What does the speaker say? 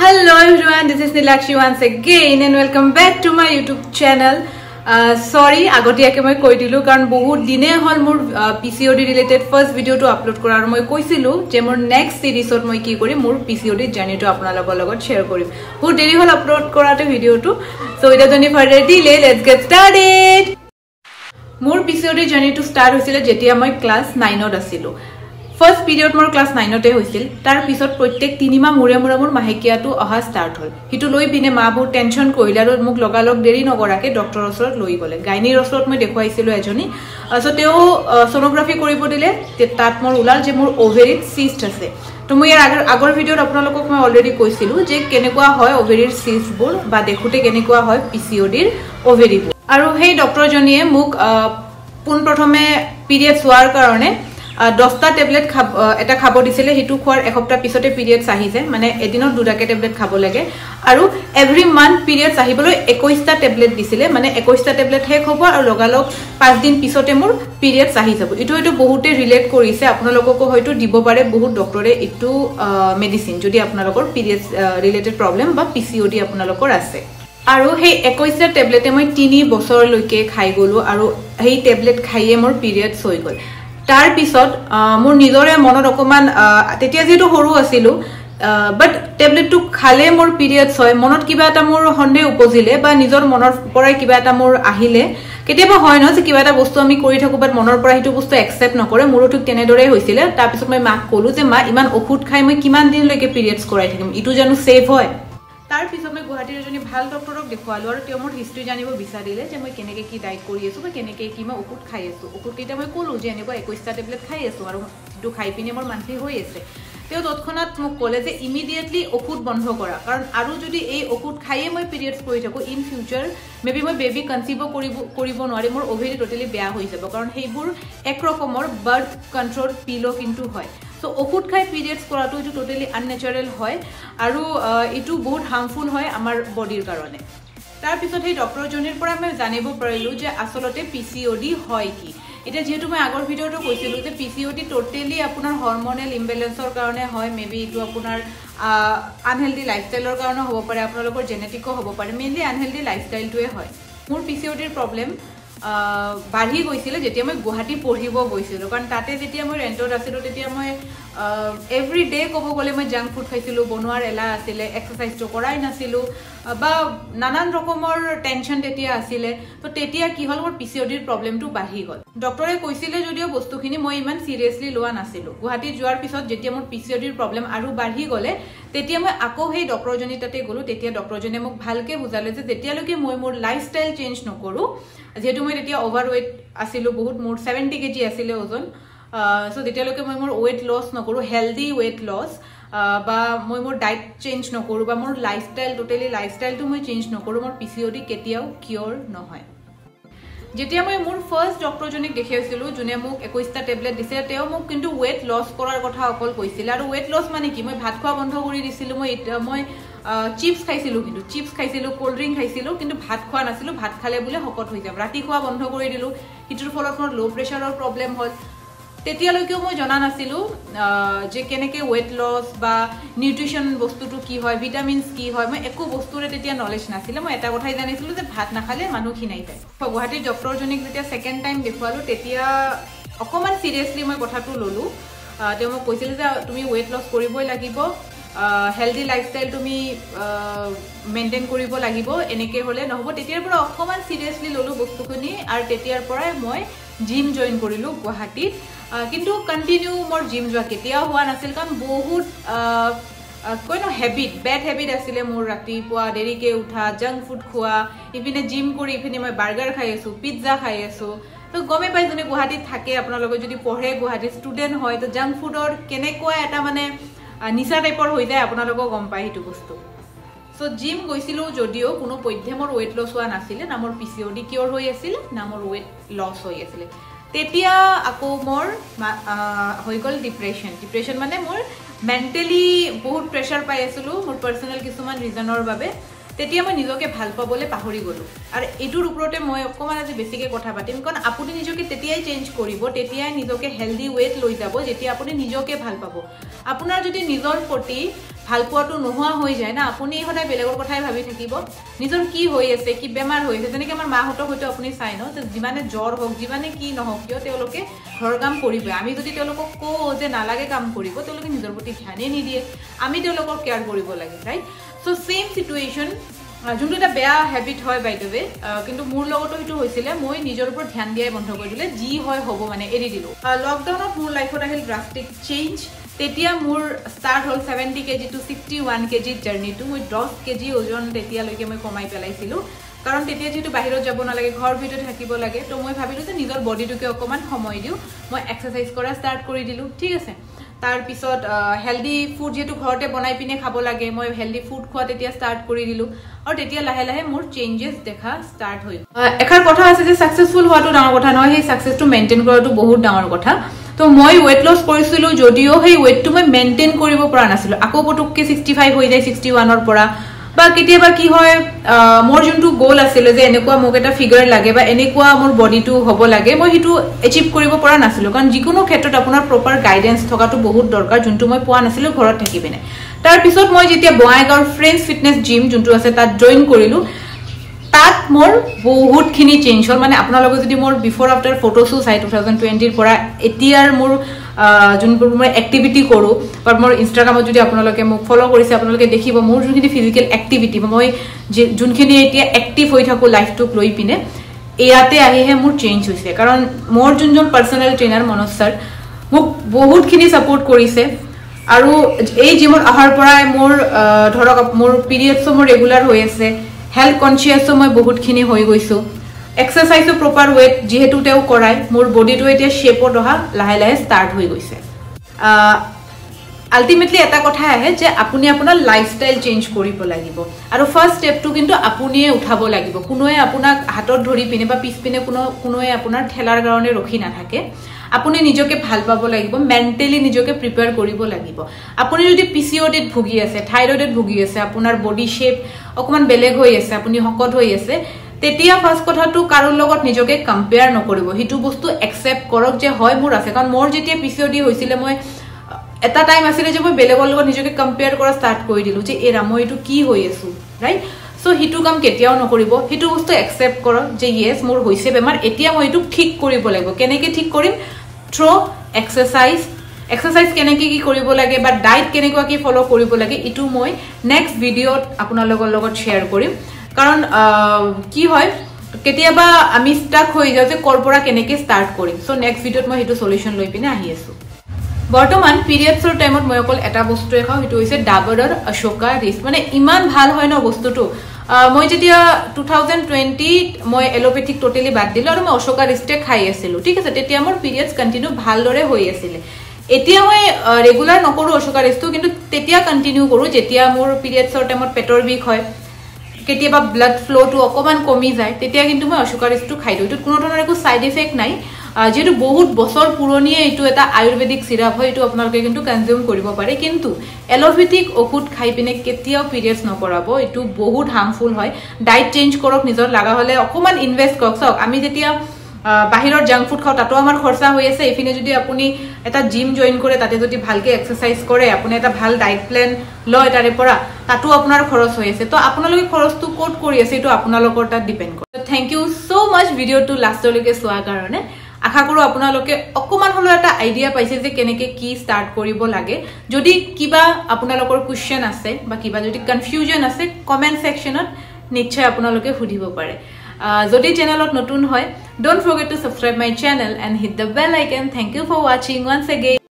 Hello everyone, this is Nilakshi once again and welcome back to my YouTube channel. Sorry, agotiyake moi koi dilu karon bahut dine hol mur PCOD related first video to upload korar moi koisilu je mur next series ot moi ki kori mur PCOD journey to apnalogor logot share korim. Bahut deri hol upload korate video to. So without any further delay, let's get started. Mur PCOD journey to start hoisile jetia moi class 9 ot asilu. First period মোৰ class 9 তে হৈছিল তাৰ পিছত প্ৰত্যেক 3 মাহ মুৰে মুৰে মোৰ মাহেকিয়াটো অহা স্টাৰ্ট হ'ল হিটো লৈ বিনে মা বহুত টেনচন কৰিলা আৰু মোক লগালগ দেৰি নকৰাকে ডক্টৰৰ ওচৰত লৈ গলে গাইনিৰ ওচৰত মই দেখুৱাইছিলো এজনী সো তেও সোনোগ্ৰাফি কৰিব দিলে তাত মোৰ উলাল যে মোৰ ওভেৰিত সিস্ট আছে তো মই আগৰ ভিডিঅত আপোনালোকক মই অলৰেডি কৈছিলো যে কেনেকুৱা হয় ওভেৰিৰ সিস্টবোৰ বা দেখুতে কেনেকুৱা হয় পিসিওডিৰ ওভেৰিবোৰ আৰু সেই ডক্টৰজনীয়ে মোক পুন প্ৰথমে পিৰিয়ডছ হোৱাৰ কাৰণে 10টা টেবলেট এটা খাব দিছিলে হিটু খোৱাৰ এসপ্তাহ পিছতে পিৰিয়ডছ আহি যায় মানে এদিনত দুটাকে টেবলেট খাব লাগে আৰু এভৰি মান্থ পিৰিয়ডছ আহিবলৈ 21টা টেবলেট দিছিলে মানে 21টা টেবলেট শেষ হ'ব আৰু লগালগ 5 দিন পিছতে মোৰ পিৰিয়ডছ আহি যাব ইটো বহুতে ৰিলেট কৰিছে আপোনালোককো হয়তো দিব পাৰে বহুত ডক্টৰে ইটো মেডিসিন যদি আপোনালোকৰ পিৰিয়ডছ ৰিলেটেড প্ৰবলেম বা পিসিওডি আপোনালোকৰ আছে আৰু সেই 21টা টেবলেটে মই 3 বছৰলৈকে খাই গলো আৰু সেই টেবলেট খাইয়ে মোৰ পিৰিয়ডছ হৈ গল তাৰ পিছত মোৰ নিজৰে মনত অকমান তেতিয়া যেটো হৰু আছিল বাট টেবলেটটো খালে মোৰ পিৰিয়ডছ হয় মনত কিবা এটা মোৰ হন্ডে উপজিলে বা নিজৰ মনৰ পৰাই কিবা এটা মোৰ আহিলে কেতিয়াবা হয় ন যে কিবা এটা বস্তু আমি কৰি থাকো বাট মনৰ পৰা হিটো বস্তু একসেপ্ট নকৰে মোৰো ঠিক তেনেদৰে হৈছিল তাৰ পিছত মই মাক কলো যে মা ইমান অখুট খাই মই কিমান দিন লৈকে পিৰিয়ডছ কৰাই থাকিম ইটো জানো সেফ হয় তাৰ পিছত মই গুৱাহাটীৰ এজনী ভাল ডক্টৰক দেখুৱালো আৰু তেওঁ মোৰ হিষ্ট্ৰি জানিব বিচাৰিলে যে মই কেনেকৈ কি ডায়েট কৰি আছো বা কেনেকৈ কি মই ঔষধ খাই আছো ঔষধ কেইটা মই ক'লো যে এনেকুৱা 21টা টেবলেট খাই আছো আৰু সেইটো খাই পিনে মোৰ মান্থলি হৈ আছে তেওঁ তৎক্ষণাত মোক ক'লে যে ইমিডিয়েটলি ঔষধ বন্ধ কৰা কাৰণ আৰু যদি এই ঔষধ খাইয়ে মই পিৰিয়ডছ কৰি থাকো ইন ফিউচাৰ মেবি মই বেবি কনচিভ কৰিব নোৱাৰি মোৰ ওভেৰি টোটালি বেয়া হৈ যাব কাৰণ সেইবোৰ এক ৰকমৰ বাৰ্থ কন্ট্ৰোল পিলো কিন্তু হয় সো ঔষধ খাই পিৰিয়ডছ কৰাটো ইটো টোটালি আননেচাৰেল হয় আৰু ইটো বহুত হাৰ্মফুল হয় আমাৰ বডিৰ কাৰণে তাৰ পিছত সেই ডক্টৰজনীৰ পৰা মই জানিব পাৰিলো যে আসলতে পিসিওডি হয় কি এটা যেহেতু মই আগৰ ভিডিঅটো কৈছিলো যে পিসিওডি টোটালি আপোনাৰ হৰমোনাল ইমবেলেন্সৰ কাৰণে হয় মেবি ইটো আপোনাৰ আনহেলদি লাইফষ্টাইলৰ কাৰণে হ'ব পাৰে আপোনালোকৰ জেনেটিকো হ'ব পাৰে মেইনলি আনহেলদি লাইফষ্টাইলটোৱে হয় মোৰ পিসিওডিৰ প্ৰবলেম বাঢ়ি গৈছিল যেতিয়া মই গুৱাহাটী পঢ়িব গৈছিল কাৰণ তাতে যেতিয়া মই ৰেন্টত আছিল তেতিয়া মই এভৰি ডে ক'ব গ'লে মই জাংক ফুড খাইছিলো বনোৱাৰ এলা আছিল এক্সাৰসাইজটো কৰাই নাছিলো বা নানান ৰকমৰ টেনচন তেতিয়া আছিল তো তেতিয়া কি হল মোৰ পিসিওডিৰ প্ৰবলেমটো বাঢ়ি গল ডক্টৰে কৈছিলে যদিও বস্তুখিনি মই ইমান সিৰিয়াসলি লোৱা নাছিলো গুৱাহাটী যোৱাৰ পিছত যেতিয়া মোৰ পিসিওডিৰ প্ৰবলেম আৰু বাঢ়ি গলে তেতিয়া মই আকৌ সেই ডক্টৰজনী তাতে গলো তেতিয়া ডক্টৰজনে মোক ভালকে বুজালে যে যেতিয়ালৈকে মই মোৰ লাইফষ্টাইল চেঞ্জ নকৰো যেহেতু মই তেতিয়া ওভাৰৱেট আছিলো বহুত মোৰ 70 কেজি আছিল ওজন সো যেতিয়ালৈকে মই মোৰ ওয়েট লস নকৰো হেলদি ওয়েট লস বা মই মোৰ ডায়েট চেঞ্জ নকৰো বা মোৰ লাইফষ্টাইল টোটালি লাইফষ্টাইলটো মই চেঞ্জ নকৰো মোৰ পিসিওডি কেতিয়াও কিউৰ নহয় যেতিয়া মই মোৰ ফাৰ্স্ট ডক্টৰজনীক দেখাইছিলো যোনে মোক 21টা টেবলেট দিছে তেওঁ মোক কিন্তু ওয়েট লস কৰাৰ কথা অকল কৈছিল আৰু ওয়েট লস মানে কি মই ভাত খোৱা বন্ধ কৰি দিছিলো মই চিপস খাইছিলো কিন্তু চিপস খাইছিলো কোল্ড ড্ৰিংক খাইছিলো কিন্তু ভাত খোৱা নাছিলো ভাত খালে বুলে হকত হৈ যাম ৰাতি খোৱা বন্ধ কৰি দিলো হিটোৰ ফলত মোৰ লো প্ৰেছাৰৰ প্ৰবলেম হ'ল তেতিয়ালৈকে মই জনা নাছিলো যে কেনেকৈ ওয়েট লস বা নিউট্ৰিশন বস্তুটো কি হয় ভিটামিনস কি হয় মই একো বস্তুৰে তেতিয়া নলেজ নাছিল মই এটা কথাই জানিছিলো যে ভাত নাখালে মানুহ খিনাই যায় গুৱাহাটীৰ ডক্টৰজনীক যেতিয়া সেকেন্ড টাইম দেখুৱালো তেতিয়া অকমান সিৰিয়াসলি মই কথাটো ললো তেওঁ মোক কৈছিল যে তুমি ওয়েট লস কৰিবই লাগিব হেলদি লাইফষ্টাইল তুমি মেইনটেইন কৰিব লাগিব এনেকৈ হলে নহব তেতিয়াৰ পৰা অকমান সিৰিয়াসলি ললো বস্তুখিনি আৰু তেতিয়াৰ পৰাই মই জিম জয়েন কৰিলো গুৱাহাটীত কিন্তু কন্টিনিউ মোৰ জিম যোৱা কেতিয়াও হোৱা নাছিল কাৰণ বহুত কোনো হেবিট বেড হেবিট আছিল মোৰ ৰাতিপুৱা দেৰিকে উঠা জাংক ফুড খোৱা ইপিনে জিম কৰি ইপিনে মই বাৰ্গাৰ খাই আছো পিজ্জা খাই আছো তো গমে পাই জনে গুৱাহাটীত থাকে আপোনালোকে যদি পঢ়ে গুৱাহাটীত ষ্টুডেন্ট হয় তো জাংক ফুডৰ কেনেকুৱা এটা মানে নিচা টাইপৰ হৈ যায় আপোনালোকক গম পাই হিটো বস্তু সো জিম গৈছিলো যদিও কোনো পধ্যে মোৰ ওয়েট লস হোৱা নাছিল না মোৰ পিসিওডি কিউৰ হৈ আছিল না মোৰ ওয়েট লস হৈ আছিল তেতিয়া আকৌ মোৰ হৈ গল ডিপ্ৰেছন মানে মোৰ মেন্টালি বহুত প্ৰেছাৰ পাই আছিলো মোৰ পাৰ্সোনাল কিছুমান ৰিজনৰ বাবে তেতিয়া মই নিজকে ভাল পাবলৈ পাহৰি গলো আৰু এটোৰ ওপৰতে মই অকমান আজি বেছিকে কথা পাতিম কাৰণ আপুনি নিজকে তেতিয়াই চেঞ্জ কৰিব তেতিয়াই নিজকে হেলদি ওয়েট লৈ যাব যেতিয়া আপুনি নিজকে ভাল পাব আপোনাৰ যদি নিজৰ প্ৰতি ভাল পোৱাটো নোহোৱা হৈ যায় না আপুনি সদায় বেলেগৰ কথাই ভাবি থাকিব নিজৰ কি হৈ আছে কি বেমাৰ হৈ আছে যেনেকৈ আমাৰ মাহঁতক হয়তো আপুনি চাই ন যে যিমানে জ্বৰ হওক যিমানে কি নহওক কিয় তেওঁলোকে ঘৰৰ কাম কৰিবই আমি যদি তেওঁলোকক কওঁ যে নালাগে কাম কৰিব তেওঁলোকে নিজৰ প্ৰতি ধ্যানেই নিদিয়ে আমি তেওঁলোকক কেয়াৰ কৰিব লাগে ৰাইট চ' ছেইম চিটুৱেশ্যন যোনটো এটা বেয়া হেবিট হয় বাই দ্য ৱে কিন্তু মোৰ লগতো সেইটো হৈছিলে মই নিজৰ ওপৰত ধ্যান দিয়াই বন্ধ কৰি দিলে যি হয় হ'ব মানে এৰি দিলোঁ লকডাউনত মোৰ লাইফত আহিল ড্ৰাষ্টিক চেঞ্জ তেতিয়া মোৰ ষ্টাৰ্ট হ'ল 70 kg to 61 kg জাৰ্নিটো মই 10 kg ওজন তেতিয়ালৈকে মই কমাই পেলাইছিলোঁ কাৰণ তেতিয়া যেহেতু বাহিৰত যাব নালাগে ঘৰ ভিতৰত থাকিব লাগে তো মই ভাবিলোঁ যে নিজৰ বডিটোকে অকণমান সময় দিওঁ মই এক্সাৰচাইজ কৰা ষ্টাৰ্ট কৰি দিলোঁ ঠিক আছে তাৰ পিছত হেলদি ফুড যেহেতু ঘৰতে বনাই পিনে খাব লাগে মই হেলদি ফুড খোৱা তেতিয়া ষ্টাৰ্ট কৰি দিলোঁ আৰু তেতিয়া লাহে লাহে মোৰ চেঞ্জেছ দেখা ষ্টাৰ্ট হৈ এষাৰ কথা আছে যে ছাকচেছফুল হোৱাটো ডাঙৰ কথা নহয় সেই ছাকচেছটো মেইনটেইন কৰাটো বহুত ডাঙৰ কথা তো মই ওয়েট লছ কৰিছিলোঁ যদিও সেই ওয়েটটো মই মেইনটেইন কৰিব পৰা নাছিলোঁ আকৌ পটককৈ 65 হৈ যায় 61ৰ পৰা বা কেতিয়াবা কি হয় মোৰ যোনটো গোল আছিলে যে এনেকুৱা মোক এটা ফিগাৰ লাগে বা এনেকুৱা মোৰ বডিটো হ'ব লাগে মই সেইটো এচিভ কৰিব পৰা নাছিলোঁ কাৰণ যিকোনো ক্ষেত্ৰত আপোনাৰ প্ৰপাৰ গাইডেন্স থকাটো বহুত দৰকাৰ যোনটো মই পোৱা নাছিলোঁ ঘৰত থাকি পিনে তাৰপিছত মই যেতিয়া বঙাইগাঁৱৰ ফ্ৰেণ্ডছ ফিটনেছ জিম যোনটো আছে তাত জইন কৰিলোঁ তাত মোৰ বহুতখিনি চেঞ্জ হ'ল মানে আপোনালোকে যদি মোৰ বিফৰ আফটাৰ ফটোছো চাই 2020ৰ পৰা এতিয়াৰ মোৰ যোনবোৰ মই এক্টিভিটি কৰোঁ বা মোৰ ইনষ্টাগ্ৰামত যদি আপোনালোকে মোক ফ'ল' কৰিছে আপোনালোকে দেখিব মোৰ যোনখিনি ফিজিকেল এক্টিভিটি মই যোনখিনি এতিয়া এক্টিভ হৈ থাকোঁ লাইফটোক লৈ পিনে ইয়াতে আহিহে মোৰ চেঞ্জ হৈছে কাৰণ মোৰ যোনজন পাৰ্চনেল ট্ৰেইনাৰ মনোজ ছাৰ মোক বহুতখিনি ছাপোৰ্ট কৰিছে আৰু এই জিমত অহাৰ পৰাই মোৰ ধৰক মোৰ পিৰিয়ডছো মোৰ ৰেগুলাৰ হৈ আছে হেল্থ কনচিয়াছো মই বহুতখিনি হৈ গৈছোঁ এক্সাৰচাইজো প্ৰপাৰ ৱেট যিহেতু তেওঁ কৰাই মোৰ বডিটো এতিয়া শ্বেপত অহা লাহে লাহে ষ্টাৰ্ট হৈ গৈছে আল্টিমেটলি এটা কথাই আহে যে আপুনি আপোনাৰ লাইফষ্টাইল চেঞ্জ কৰিব লাগিব আৰু ফাৰ্ষ্ট ষ্টেপটো কিন্তু আপুনিয়ে উঠাব লাগিব কোনোৱে আপোনাক হাতত ধৰি পিনে বা পিছপিনে কোনোৱে আপোনাৰ ঠেলাৰ কাৰণে ৰখি নাথাকে আপুনি নিজকে ভাল পাব লাগিব মেণ্টেলি নিজকে প্ৰিপেয়াৰ কৰিব লাগিব আপুনি যদি পিচিঅডিত ভুগি আছে থাইৰয়ডত ভুগি আছে আপোনাৰ বডি শ্বেপ অকণমান বেলেগ হৈ আছে আপুনি শকত হৈ আছে তেতিয়া ফাৰ্ষ্ট কথাটো কাৰোৰ লগত নিজকে কম্পেয়াৰ নকৰিব সেইটো বস্তু একচেপ্ট কৰক যে হয় মোৰ আছে কাৰণ মোৰ যেতিয়া পিচিঅডি হৈছিলে মই এটা টাইম আছিলে যে মই বেলেগৰ লগত নিজকে কম্পেয়াৰ কৰা ষ্টাৰ্ট কৰি দিলোঁ যে এৰা মই এইটো কি হৈ আছোঁ ৰাইট চ' সেইটো কাম কেতিয়াও নকৰিব সেইটো বস্তু একচেপ্ট কৰক যে য়েছ মোৰ হৈছে বেমাৰ এতিয়া মই এইটো ঠিক কৰিব লাগিব কেনেকৈ ঠিক কৰিম থ্ৰু এক্সাৰচাইজ কেনেকৈ কি কৰিব লাগে বা ডায়েট কেনেকুৱা কি ফ'ল' কৰিব লাগে এইটো মই নেক্সট ভিডিঅ'ত আপোনালোকৰ লগত শ্বেয়াৰ কৰিম কাৰণ কি হয় কেতিয়াবা আমি ষ্টাক হৈ যাওঁ যে ক'ৰ পৰা কেনেকৈ ষ্টাৰ্ট কৰিম চ' নেক্সট ভিডিঅ'ত মই সেইটো সলিউশ্যন লৈ পিনে আহি আছোঁ বৰ্তমান পিৰিয়ডছৰ টাইমত মই অকল এটা বস্তুৱে খাওঁ সেইটো হৈছে ডাবৰৰ অশোকা ৰিষ্ট মানে ইমান ভাল হয় ন বস্তুটো মই যেতিয়া 2020 মই এলোপেথিক টোটেলি বাদ দিলোঁ আৰু মই অশোকা ৰিষ্টে খাই আছিলোঁ ঠিক আছে তেতিয়া মোৰ পিৰিয়ডছ কণ্টিনিউ ভালদৰে হৈ আছিলে এতিয়া মই ৰেগুলাৰ নকৰোঁ অশোকা ৰিষ্টটো কিন্তু তেতিয়া কণ্টিনিউ কৰোঁ যেতিয়া মোৰ পিৰিয়ডছৰ টাইমত পেটৰ বিষ হয় কেতিয়াবা ব্লাড ফ্ল'টো অকণমান কমি যায় তেতিয়া কিন্তু মই অশোকা ৰিষ্টটো খাই দিওঁ এইটোত কোনো ধৰণৰ একো ছাইড ইফেক্ট নাই যেহেতু বহুত বছৰ পুৰণিয়ে এইটো এটা আয়ুৰ্বেদিক চিৰাপ হয় এইটো আপোনালোকে কিন্তু কনজিউম কৰিব পাৰে কিন্তু এলোপেথিক ঔষধ খাই পিনে কেতিয়াও পিৰিয়ডছ নকৰাব এইটো বহুত হাৰ্মফুল হয় ডায়েট চেঞ্জ কৰক নিজৰ লগা হ'লে অকণমান ইনভেষ্ট কৰক চাওক আমি যেতিয়া বাহিৰৰ জাংক ফুড খাওঁ তাতো আমাৰ খৰচা হৈ আছে এইপিনে যদি আপুনি এটা জিম জইন কৰে তাতে যদি ভালকৈ এক্সাৰচাইজ কৰে আপুনি এটা ভাল ডায়েট প্লেন লয় তাৰে পৰা তাতো আপোনাৰ খৰচ হৈ আছে তো আপোনালোকে খৰচটো ক'ত কৰি আছে এইটো আপোনালোকৰ তাত ডিপেণ্ড কৰে থেংক ইউ ছ' মাছ ভিডিঅ'টো লাষ্টলৈকে চোৱাৰ কাৰণে আশা কৰোঁ আপোনালোকে অকণমান হ'লেও এটা আইডিয়া পাইছে যে কেনেকৈ কি ষ্টাৰ্ট কৰিব লাগে যদি কিবা আপোনালোকৰ কুৱেশ্যন আছে বা কিবা যদি কনফিউজন আছে কমেণ্ট ছেকশ্যনত নিশ্চয় আপোনালোকে সুধিব পাৰে যদি চেনেলত নতুন হয় don't forget to subscribe my channel and hit the bell icon thank you for ৱাচিং ওৱান্স এগেইন